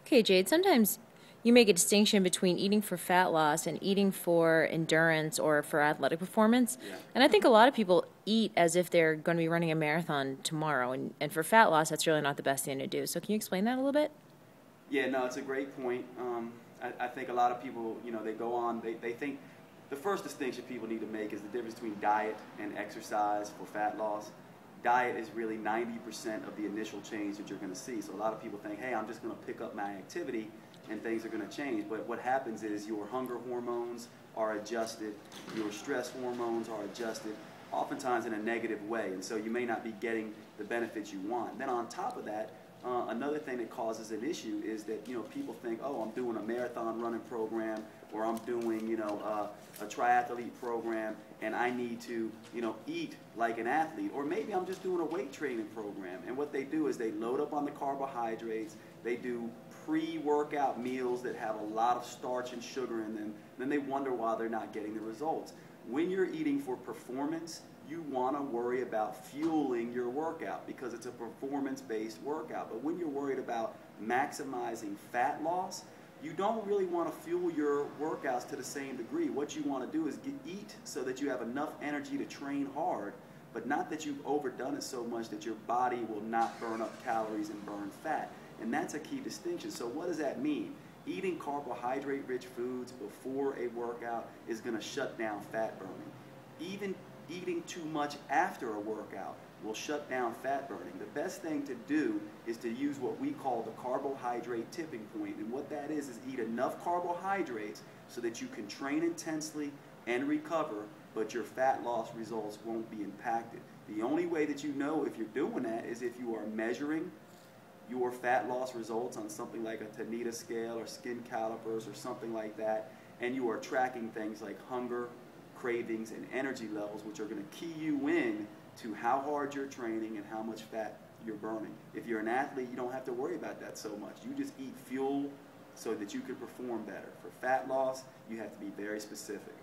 Okay, Jade, sometimes you make a distinction between eating for fat loss and eating for endurance or for athletic performance. Yeah. And I think a lot of people eat as if they're going to be running a marathon tomorrow. And for fat loss, that's really not the best thing to do. So can you explain that a little bit? Yeah, no, it's a great point. I think a lot of people, they go on, they think the first distinction people need to make is the difference between diet and exercise for fat loss. Diet is really 90% of the initial change that you're going to see. So a lot of people think, hey, I'm just going to pick up my activity and things are going to change. But what happens is your hunger hormones are adjusted, your stress hormones are adjusted, oftentimes in a negative way. And so you may not be getting the benefits you want. Then on top of that, another thing that causes an issue is that people think, oh, I'm doing a marathon running program, or I'm doing a triathlete program, and I need to eat like an athlete, or maybe I'm just doing a weight training program. And what they do is they load up on the carbohydrates, they do pre-workout meals that have a lot of starch and sugar in them, then they wonder why they're not getting the results. When you're eating for performance, you want to worry about fueling your workout because it's a performance-based workout. But when you're worried about maximizing fat loss, you don't really want to fuel your workouts to the same degree. What you want to do is eat so that you have enough energy to train hard, but not that you've overdone it so much that your body will not burn up calories and burn fat. And that's a key distinction. So what does that mean? Eating carbohydrate-rich foods before a workout is going to shut down fat burning. Even eating too much after a workout will shut down fat burning. The best thing to do is to use what we call the carbohydrate tipping point. And what that is eat enough carbohydrates so that you can train intensely and recover, but your fat loss results won't be impacted. The only way that you know if you're doing that is if you are measuring your fat loss results on something like a Teta scale or skin calipers or something like that, and you are tracking things like hunger, cravings, and energy levels, which are going to key you in to how hard you're training and how much fat you're burning. If you're an athlete, you don't have to worry about that so much. You just eat fuel so that you can perform better. For fat loss, you have to be very specific.